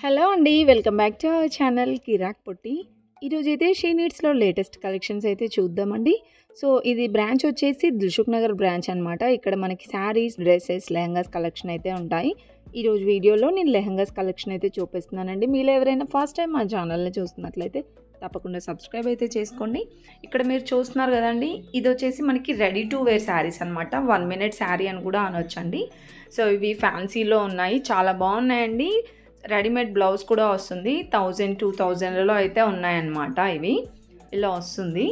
Hello అండి. Welcome back to our channel Kiraak Potti. ఈరోజైతే she నీడ్స్‌లో latest collections అయితే చూద్దామండి. సో, ఇది బ్రాంచ్ వచ్చేసి దిల్సుఖ్ నగర్ బ్రాంచ్ అనమాట. ఇక్కడ మనకి శారీస్, డ్రెసెస్, లెహంగాస్ కలెక్షన్ అయితే ఉంటాయి. ఈరోజు వీడియోలో నేను లెహంగాస్ కలెక్షన్ అయితే చూపిస్తున్నానండి. మీలో ఎవరైనా ఫస్ట్ టైం మా ఛానల్‌ని చూస్తున్నట్లయితే తప్పకుండా సబ్స్క్రైబ్ అయితే చేసుకోండి. ఇక్కడ మీరు చూస్తున్నారు కదండీ, ఇది వచ్చేసి మనకి రెడీ టు వేర్ శారీస్ అనమాట. 1 మినిట్ శారీ అని కూడా అనొచ్చండి. సో, ఇవి ఫ్యాన్సీలో ఉన్నాయి. చాలా బాగున్నాయండి. రెడీమేడ్ బ్లౌజ్ కూడా వస్తుంది. 1000, 2000లలో అయితే ఉన్నాయన్నమాట. ఇవి ఇలా వస్తుంది.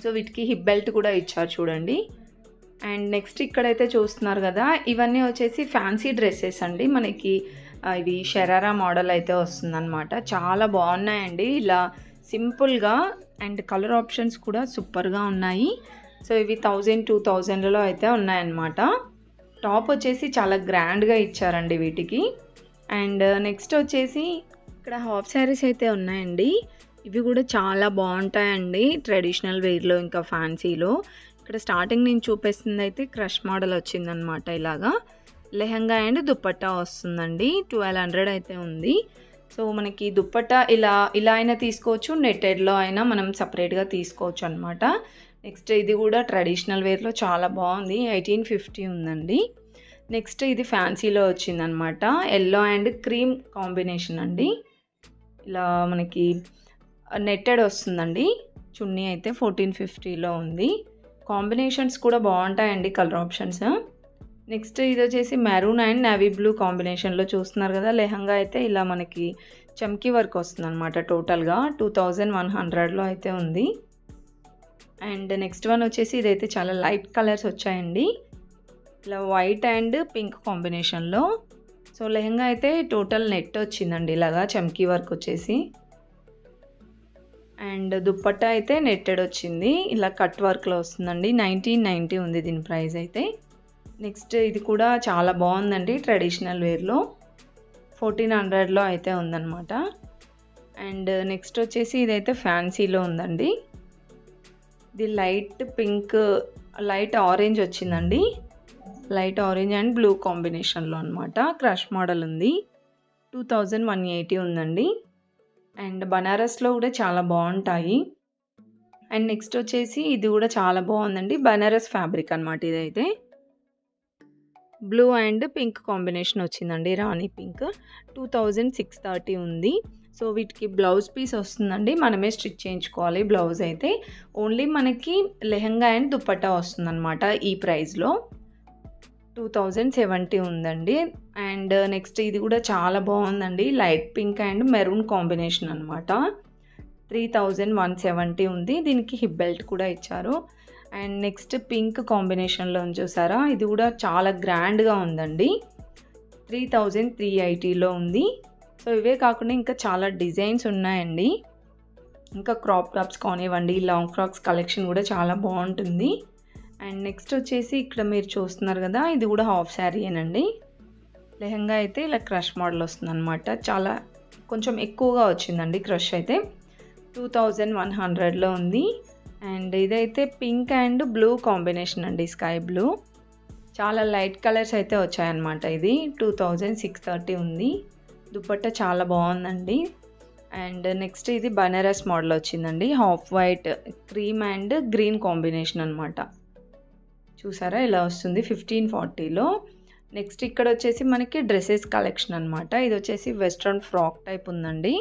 సో వీటికి హిప్ బెల్ట్ కూడా ఇచ్చారు చూడండి. అండ్ నెక్స్ట్ ఇక్కడైతే చూస్తున్నారు కదా, ఇవన్నీ వచ్చేసి ఫ్యాన్సీ డ్రెస్సెస్ అండి. మనకి ఇవి షరారా మోడల్ అయితే వస్తుందన్నమాట. చాలా బాగున్నాయండి. ఇలా సింపుల్గా అండ్ కలర్ ఆప్షన్స్ కూడా సూపర్గా ఉన్నాయి. సో ఇవి 1000, 2000లలో అయితే ఉన్నాయన్నమాట. టాప్ వచ్చేసి చాలా గ్రాండ్గా ఇచ్చారండి వీటికి. అండ్ నెక్స్ట్ వచ్చేసి ఇక్కడ హాఫ్ శారీస్ అయితే ఉన్నాయండి. ఇవి కూడా చాలా బాగుంటాయండి ట్రెడిషనల్ వేర్లో ఇంకా ఫ్యాన్సీలో. ఇక్కడ స్టార్టింగ్ నేను చూపిస్తుంది అయితే క్రష్ మోడల్ వచ్చిందనమాట. ఇలాగా లెహంగా అండ్ దుప్పట్టా వస్తుందండి. 1200 అయితే ఉంది. సో మనకి దుప్పట్టా ఇలా అయినా తీసుకోవచ్చు, నెట్టెడ్లో అయినా మనం సపరేట్గా తీసుకోవచ్చు అనమాట. నెక్స్ట్ ఇది కూడా ట్రెడిషనల్ వేర్లో చాలా బాగుంది. 1850 ఉందండి. నెక్స్ట్ ఇది ఫ్యాన్సీలో వచ్చిందనమాట. ఎల్లో అండ్ క్రీమ్ కాంబినేషన్ అండి. ఇలా మనకి నెట్టెడ్ వస్తుందండి. చున్నీ అయితే 1450లో ఉంది. కాంబినేషన్స్ కూడా బాగుంటాయండి కలర్ ఆప్షన్స్. నెక్స్ట్ ఇది వచ్చేసి మెరూన్ అండ్ నేవీ బ్లూ కాంబినేషన్లో చూస్తున్నారు కదా. లెహంగా అయితే ఇలా మనకి చమ్కీ వర్క్ వస్తుందన్నమాట. టోటల్గా 2100లో అయితే ఉంది. అండ్ నెక్స్ట్ వన్ వచ్చేసి ఇదైతే చాలా లైట్ కలర్స్ వచ్చాయండి. ఇలా వైట్ అండ్ పింక్ కాంబినేషన్లో. సో లెహంగా అయితే టోటల్ నెట్ వచ్చిందండి ఇలాగా చమ్కీ వర్క్ వచ్చేసి. అండ్ దుప్పట్టా అయితే నెట్టెడ్ వచ్చింది. ఇలా కట్ వర్క్లో వస్తుందండి. 1990 ఉంది దీని ప్రైస్ అయితే. నెక్స్ట్ ఇది కూడా చాలా బాగుందండి ట్రెడిషనల్ వేర్లో. 1400లో అయితే ఉందన్నమాట. అండ్ నెక్స్ట్ వచ్చేసి ఇదైతే ఫ్యాన్సీలో ఉందండి. ఇది లైట్ పింక్, లైట్ ఆరెంజ్ వచ్చిందండి. లైట్ ఆరెంజ్ అండ్ బ్లూ కాంబినేషన్లో అనమాట. క్రష్ మోడల్ ఉంది. 2180 ఉందండి. అండ్ బనారస్లో కూడా చాలా బాగుంటాయి. అండ్ నెక్స్ట్ వచ్చేసి ఇది కూడా చాలా బాగుందండి. బనారస్ ఫ్యాబ్రిక్ అనమాట. ఇదైతే బ్లూ అండ్ పింక్ కాంబినేషన్ వచ్చిందండి. రాణి పింక్. 2630 ఉంది. సో వీటికి బ్లౌజ్ పీస్ వస్తుందండి. మనమే స్టిచ్ చేయించుకోవాలి బ్లౌజ్ అయితే. ఓన్లీ మనకి లెహంగా అండ్ దుప్పట్టా వస్తుందన్నమాట ఈ ప్రైస్లో. 2070 ఉందండి. అండ్ నెక్స్ట్ ఇది కూడా చాలా బాగుందండి. Light pink and maroon combination అనమాట. 3170 ఉంది. దీనికి హిప్ బెల్ట్ కూడా ఇచ్చారు. అండ్ నెక్స్ట్ పింక్ కాంబినేషన్లో చూసారా, ఇది కూడా చాలా గ్రాండ్గా ఉందండి. 3380లో ఉంది. సో ఇవే కాకుండా ఇంకా చాలా డిజైన్స్ ఉన్నాయండి. ఇంకా క్రాప్ టాప్స్ కానివ్వండి, లాంగ్ ఫ్రాక్స్ కలెక్షన్ కూడా చాలా బాగుంటుంది. అండ్ నెక్స్ట్ వచ్చేసి ఇక్కడ మీరు చూస్తున్నారు కదా, ఇది కూడా హాఫ్ శారీయేనండి. లెహంగా అయితే ఇలా క్రష్ మోడల్ వస్తుంది అనమాట. చాలా కొంచెం ఎక్కువగా వచ్చిందండి క్రష్ అయితే. 2100లో ఉంది. అండ్ ఇదైతే పింక్ అండ్ బ్లూ కాంబినేషన్ అండి, స్కై బ్లూ. చాలా లైట్ కలర్స్ అయితే వచ్చాయన్నమాట. ఇది 2630 ఉంది. దుపట్టా చాలా బాగుందండి. అండ్ నెక్స్ట్ ఇది బనారస్ మోడల్ వచ్చిందండి. Half white, cream and green combination అనమాట. చూసారా ఇలా వస్తుంది 1540లో. నెక్స్ట్ ఇక్కడ వచ్చేసి మనకి డ్రెస్సెస్ కలెక్షన్ అనమాట. ఇది వచ్చేసి వెస్ట్రన్ ఫ్రాక్ టైప్ ఉందండి.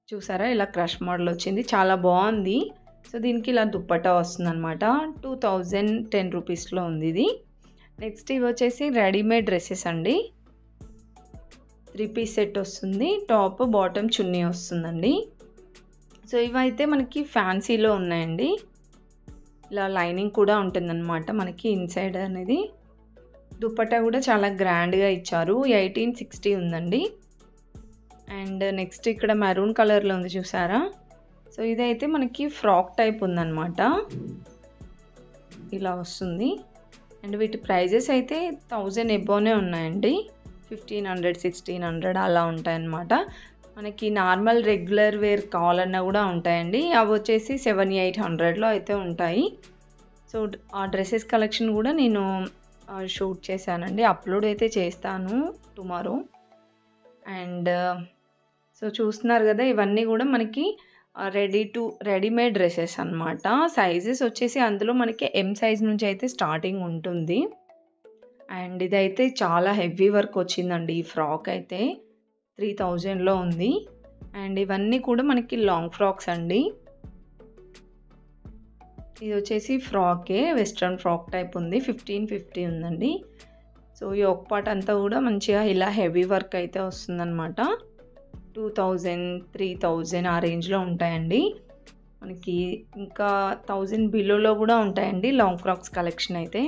చూసారా ఇలా క్రష్ మోడల్ వచ్చింది. చాలా బాగుంది. సో దీనికి ఇలా దుప్పట్టా వస్తుంది అనమాట. 2010 రూపీస్లో ఉంది ఇది. నెక్స్ట్ ఇవి వచ్చేసి రెడీమేడ్ డ్రెస్సెస్ అండి. 3 పీస్ సెట్ వస్తుంది. టాప్, బాటమ్, చున్నీ వస్తుందండి. సో ఇవైతే మనకి ఫ్యాన్సీలో ఉన్నాయండి. ఇలా లైనింగ్ కూడా ఉంటుందన్నమాట మనకి ఇన్సైడ్ అనేది. దుపట్టా కూడా చాలా గ్రాండ్గా ఇచ్చారు. 1860 ఉందండి. అండ్ నెక్స్ట్ ఇక్కడ మెరూన్ కలర్లో ఉంది చూసారా. సో ఇదైతే మనకి ఫ్రాక్ టైప్ ఉందన్నమాట. ఇలా వస్తుంది. అండ్ వీటి ప్రైజెస్ అయితే 1000 ఎబోనే ఉన్నాయండి. 1500, 1600 అలా ఉంటాయన్నమాట. మనకి నార్మల్ రెగ్యులర్ వేర్ కావాలన్నా కూడా ఉంటాయండి. అవి వచ్చేసి 700-800లో అయితే ఉంటాయి. సో ఆ డ్రెస్సెస్ కలెక్షన్ కూడా నేను షూట్ చేశానండి. అప్లోడ్ అయితే చేస్తాను టుమారో. అండ్ సో చూస్తున్నారు కదా, ఇవన్నీ కూడా మనకి రెడీమేడ్ డ్రెస్సెస్ అనమాట. సైజెస్ వచ్చేసి అందులో మనకి ఎం సైజ్ నుంచి అయితే స్టార్టింగ్ ఉంటుంది. అండ్ ఇదైతే చాలా హెవీ వర్క్ వచ్చిందండి. ఈ ఫ్రాక్ అయితే 3000లో ఉంది. అండ్ ఇవన్నీ కూడా మనకి లాంగ్ ఫ్రాక్స్ అండి. ఇది వచ్చేసి ఫ్రాకే, వెస్ట్రన్ ఫ్రాక్ టైప్ ఉంది. 1550 ఉందండి. సో ఈ ఒక పార్ట్ అంతా కూడా మంచిగా ఇలా హెవీ వర్క్ అయితే వస్తుందన్నమాట. 2000, 3000 ఆ రేంజ్లో ఉంటాయండి. మనకి ఇంకా 1000 బిలోలో కూడా ఉంటాయండి లాంగ్ ఫ్రాక్స్ కలెక్షన్ అయితే.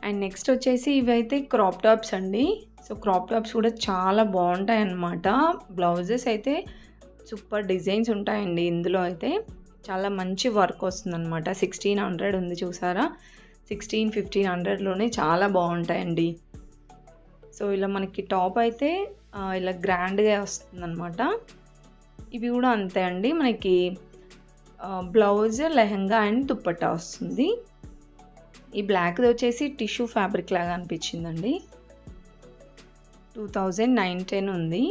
అండ్ నెక్స్ట్ వచ్చేసి ఇవైతే క్రాప్ టాప్స్ అండి. సో క్రాప్ టాప్స్ కూడా చాలా బాగుంటాయి అన్నమాట. బ్లౌజెస్ అయితే సూపర్ డిజైన్స్ ఉంటాయండి. ఇందులో అయితే చాలా మంచి వర్క్ వస్తుందన్నమాట. 1600 ఉంది చూసారా, 1500లోనే చాలా బాగుంటాయండి. సో ఇలా మనకి టాప్ అయితే ఇలా గ్రాండ్గా వస్తుందన్నమాట. ఇవి కూడా అంతే అండి, మనకి బ్లౌజ్, లెహంగా అండ్ దుప్పట్టా వస్తుంది. ఈ బ్లాక్ది వచ్చేసి టిష్యూ ఫ్యాబ్రిక్ లాగా అనిపించిందండి. 2009-10 ఉంది.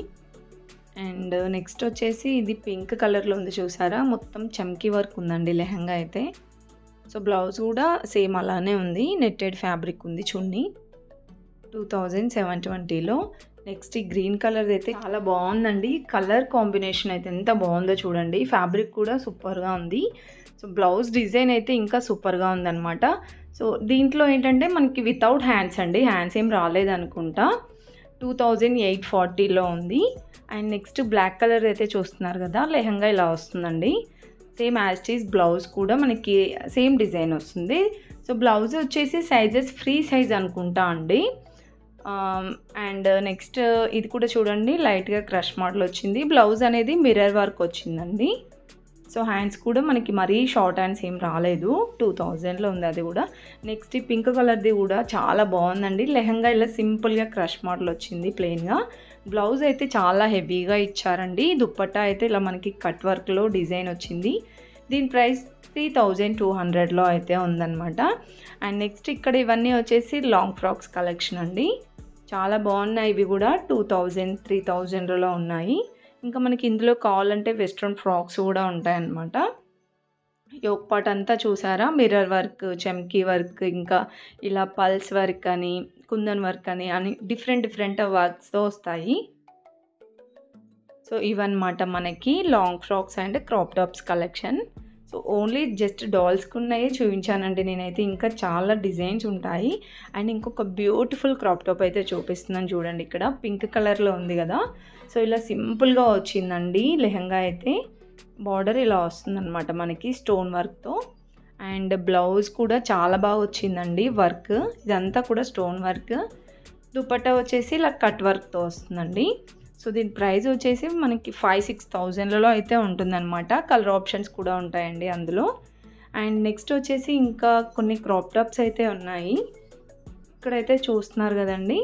అండ్ నెక్స్ట్ వచ్చేసి ఇది పింక్ కలర్లో ఉంది చూసారా, మొత్తం చమ్కీ వర్క్ ఉందండి లెహంగా అయితే. సో బ్లౌజ్ కూడా సేమ్ అలానే ఉంది, నెట్టెడ్ ఫ్యాబ్రిక్ ఉంది చున్నీ. 2720లో. నెక్స్ట్ ఈ గ్రీన్ కలర్ అయితే చాలా బాగుందండి. కలర్ కాంబినేషన్ అయితే ఎంత బాగుందో చూడండి. ఫ్యాబ్రిక్ కూడా సూపర్గా ఉంది. సో బ్లౌజ్ డిజైన్ అయితే ఇంకా సూపర్గా ఉందన్నమాట. సో దీంట్లో ఏంటంటే మనకి వితౌట్ హ్యాండ్స్ అండి, హ్యాండ్స్ ఏం రాలేదనుకుంటా. 2840లో ఉంది. అండ్ నెక్స్ట్ బ్లాక్ కలర్ అయితే చూస్తున్నారు కదా, లెహంగా ఇలా వస్తుందండి. Same as it is blouse కూడా మనకి సేమ్ డిజైన్ వస్తుంది. సో బ్లౌజ్ వచ్చేసి సైజెస్ ఫ్రీ సైజ్ అనుకుంటా అండి. అండ్ నెక్స్ట్ ఇది కూడా చూడండి, లైట్గా క్రష్ మోడల్ వచ్చింది. బ్లౌజ్ అనేది మిర్రర్ వర్క్ వచ్చిందండి. సో హ్యాండ్స్ కూడా మనకి మరీ షార్ట్ హ్యాండ్స్ ఏం రాలేదు. 2000లో ఉంది అది కూడా. నెక్స్ట్ ఈ పింక్ కలర్ది కూడా చాలా బాగుందండి. లెహంగా ఇలా సింపుల్గా క్రష్ మోడల్ వచ్చింది ప్లెయిన్గా. బ్లౌజ్ అయితే చాలా హెవీగా ఇచ్చారండి. దుప్పట్టా అయితే ఇలా మనకి కట్ వర్క్లో డిజైన్ వచ్చింది. దీని ప్రైస్ 3200లో అయితే ఉందన్నమాట. అండ్ నెక్స్ట్ ఇక్కడ ఇవన్నీ వచ్చేసి లాంగ్ ఫ్రాక్స్ కలెక్షన్ అండి. చాలా బాగున్నాయి ఇవి కూడా. 2000, 3000లో ఉన్నాయి. ఇంకా మనకి ఇందులో కావాలంటే వెస్ట్రన్ ఫ్రాక్స్ కూడా ఉంటాయన్నమాట. యోక్ పార్ట్ అంతా చూసారా, మిర్రర్ వర్క్, చమ్కీ వర్క్, ఇంకా ఇలా పల్స్ వర్క్ అని, కుందన్ వర్క్ అని డిఫరెంట్ వర్క్స్తో వస్తాయి. సో ఇవన్నమాట మనకి long frocks and crop tops collection. So only just డాల్స్కి ఉన్నాయి చూపించానండి నేనైతే. ఇంకా చాలా డిజైన్స్ ఉంటాయి. అండ్ ఇంకొక బ్యూటిఫుల్ క్రాప్ టాప్ అయితే చూపిస్తున్నాను చూడండి. ఇక్కడ పింక్ కలర్లో ఉంది కదా. సో ఇలా సింపుల్గా వచ్చిందండి లెహంగా అయితే. బార్డర్ ఇలా వస్తుందన్నమాట మనకి స్టోన్ వర్క్తో. అండ్ బ్లౌజ్ కూడా చాలా బాగా వచ్చిందండి వర్క్. ఇదంతా కూడా స్టోన్ వర్క్. దుపట్టా వచ్చేసి ఇలా కట్ వర్క్తో వస్తుందండి. సో దీని ప్రైస్ వచ్చేసి మనకి 5-6,000లలో అయితే ఉంటుందన్నమాట. కలర్ ఆప్షన్స్ కూడా ఉంటాయండి అందులో. అండ్ నెక్స్ట్ వచ్చేసి ఇంకా కొన్ని క్రాప్ టాప్స్ అయితే ఉన్నాయి. ఇక్కడైతే చూస్తున్నారు కదండి.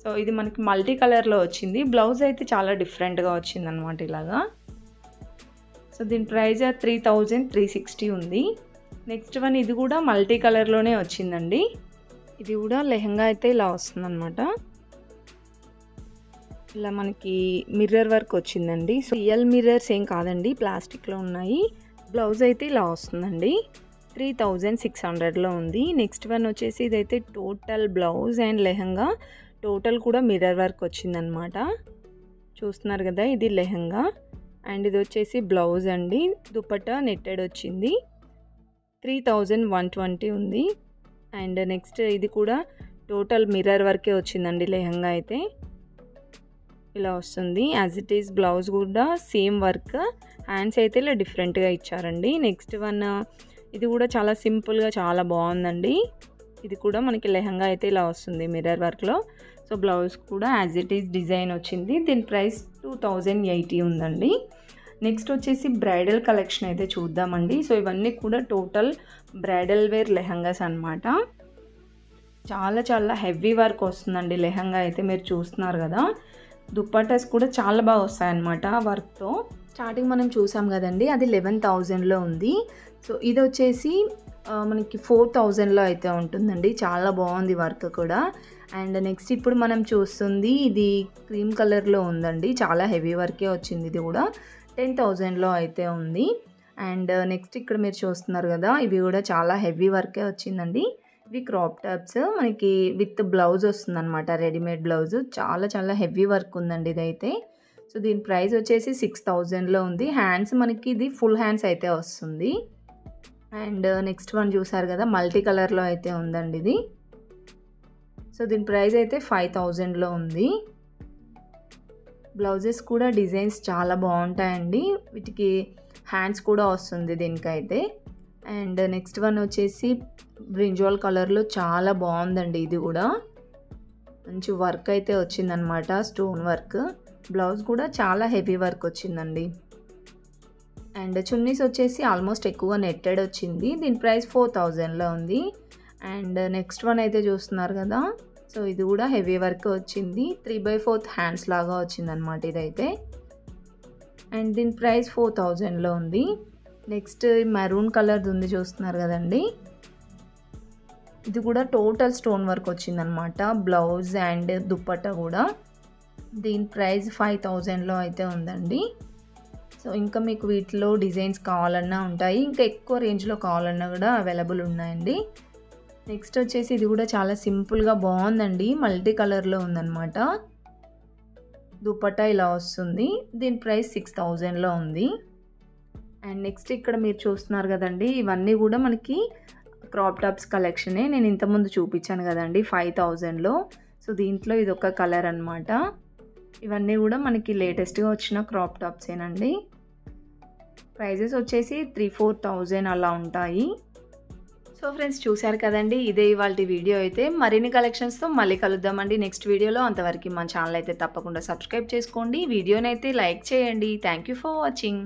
సో ఇది మనకి మల్టీ కలర్లో వచ్చింది. బ్లౌజ్ అయితే చాలా డిఫరెంట్గా వచ్చింది అనమాట ఇలాగా. సో దీని ప్రైస్ 3360 ఉంది. నెక్స్ట్ వన్ ఇది కూడా మల్టీ కలర్లోనే వచ్చిందండి. ఇది కూడా లెహంగా అయితే ఇలా వస్తుందన్నమాట. ఇలా మనకి మిర్రర్ వర్క్ వచ్చిందండి. సో రియల్ మిర్రర్స్ ఏం కాదండి, ప్లాస్టిక్లో ఉన్నాయి. బ్లౌజ్ అయితే ఇలా వస్తుందండి. 3600లో ఉంది. నెక్స్ట్ వన్ వచ్చేసి ఇదైతే total blouse and lehenga total కూడా మిర్రర్ వర్క్ వచ్చిందనమాట. చూస్తున్నారు కదా, ఇది లెహంగా అండ్ ఇది వచ్చేసి బ్లౌజ్ అండి. దుపట్టా నెట్టెడ్ వచ్చింది. 3120 ఉంది. అండ్ నెక్స్ట్ ఇది కూడా టోటల్ మిర్రర్ వర్కే వచ్చిందండి లెహంగా అయితే. ఇలా వస్తుంది యాజ్ ఇట్ ఈస్. బ్లౌజ్ కూడా సేమ్ వర్క్. హ్యాండ్స్ అయితే ఇలా డిఫరెంట్గా ఇచ్చారండి. నెక్స్ట్ వన్ ఇది కూడా చాలా సింపుల్గా చాలా బాగుందండి. ఇది కూడా మనకి లెహంగా అయితే ఇలా వస్తుంది మిర్రర్ వర్క్లో. సో బ్లౌజ్ కూడా యాజ్ ఇట్ ఈస్ డిజైన్ వచ్చింది. దీని ప్రైస్ 2080 ఉందండి. నెక్స్ట్ వచ్చేసి బ్రైడల్ కలెక్షన్ అయితే చూద్దామండి. సో ఇవన్నీ కూడా టోటల్ బ్రైడల్ వేర్ లెహంగాస్ అనమాట. చాలా చాలా హెవీ వర్క్ వస్తుందండి లెహంగా అయితే. మీరు చూస్తున్నారు కదా, దుప్పటాస్ కూడా చాలా బాగా వస్తాయన్నమాట వర్క్తో. స్టార్టింగ్ మనం చూసాం కదండి, అది 11,000లో ఉంది. సో ఇది వచ్చేసి మనకి 4,000లో అయితే ఉంటుందండి. చాలా బాగుంది వర్క్ కూడా. అండ్ నెక్స్ట్ ఇప్పుడు మనం చూస్తుంది ఇది క్రీమ్ కలర్లో ఉందండి. చాలా హెవీ వర్కే వచ్చింది. ఇది కూడా 10,000లో అయితే ఉంది. అండ్ నెక్స్ట్ ఇక్కడ మీరు చూస్తున్నారు కదా, ఇవి కూడా చాలా హెవీ వర్కే వచ్చిందండి. ఇవి క్రాప్ టాప్స్ మనకి విత్ బ్లౌజ్ వస్తుందన్నమాట, రెడీమేడ్ బ్లౌజ్. చాలా చాలా హెవీ వర్క్ ఉందండి ఇదైతే. సో దీని ప్రైస్ వచ్చేసి 6,000లో ఉంది. హ్యాండ్స్ మనకి ఇది ఫుల్ హ్యాండ్స్ అయితే వస్తుంది. అండ్ నెక్స్ట్ వన్ చూసారు కదా, మల్టీ కలర్లో అయితే ఉందండి ఇది. సో దీని ప్రైస్ అయితే 5,000లో ఉంది. బ్లౌజెస్ కూడా డిజైన్స్ చాలా బాగుంటాయండి. వీటికి హ్యాండ్స్ కూడా వస్తుంది దీనికైతే. అండ్ నెక్స్ట్ వన్ వచ్చేసి బ్రింజాల్ కలర్లో చాలా బాగుందండి. ఇది కూడా మంచి వర్క్ అయితే వచ్చిందనమాట, స్టోన్ వర్క్. బ్లౌజ్ కూడా చాలా హెవీ వర్క్ వచ్చిందండి. అండ్ చున్నీస్ వచ్చేసి ఆల్మోస్ట్ ఎక్కువ నెట్టెడ్ వచ్చింది. దీని ప్రైస్ 4,000లో ఉంది. అండ్ నెక్స్ట్ వన్ అయితే చూస్తున్నారు కదా, సో ఇది కూడా హెవీ వర్క్ వచ్చింది. 3/4 హ్యాండ్స్ లాగా వచ్చిందనమాట ఇదైతే. అండ్ దీని ప్రైస్ 4,000లో ఉంది. నెక్స్ట్ మెరూన్ కలర్ది ఉంది చూస్తున్నారు కదండి, ఇది కూడా టోటల్ స్టోన్ వర్క్ వచ్చిందనమాట, బ్లౌజ్ అండ్ దుప్పట్టా కూడా. దీని ప్రైస్ 5,000లో అయితే ఉందండి. సో ఇంకా మీకు వీటిలో డిజైన్స్ కావాలన్నా ఉంటాయి, ఇంకా ఎక్కువ రేంజ్లో కావాలన్నా కూడా అవైలబుల్ ఉన్నాయండి. నెక్స్ట్ వచ్చేసి ఇది కూడా చాలా సింపుల్గా బాగుందండి, మల్టీ కలర్లో ఉందన్నమాట. దుపట్టా ఇలా వస్తుంది. దీని ప్రైస్ 6,000లో ఉంది. అండ్ నెక్స్ట్ ఇక్కడ మీరు చూస్తున్నారు కదండి, ఇవన్నీ కూడా మనకి క్రాప్ టాప్స్ కలెక్షనే. నేను ఇంతకుముందు చూపించాను కదండి 5,000లో. సో దీంట్లో ఇది ఒక కలర్ అనమాట. ఇవన్నీ కూడా మనకి లేటెస్ట్గా వచ్చిన క్రాప్ టాప్సేనండి. ప్రైజెస్ వచ్చేసి 3,000-4,000 అలా ఉంటాయి. సో ఫ్రెండ్స్ చూశారు కదండి, ఇదే ఇవాళ వీడియో అయితే. మరిన్ని కలెక్షన్స్తో మళ్ళీ కలుద్దామండి నెక్స్ట్ వీడియోలో. అంతవరకు మన ఛానల్ అయితే తప్పకుండా సబ్స్క్రైబ్ చేసుకోండి, వీడియోని అయితే లైక్ చేయండి. Thank you for watching.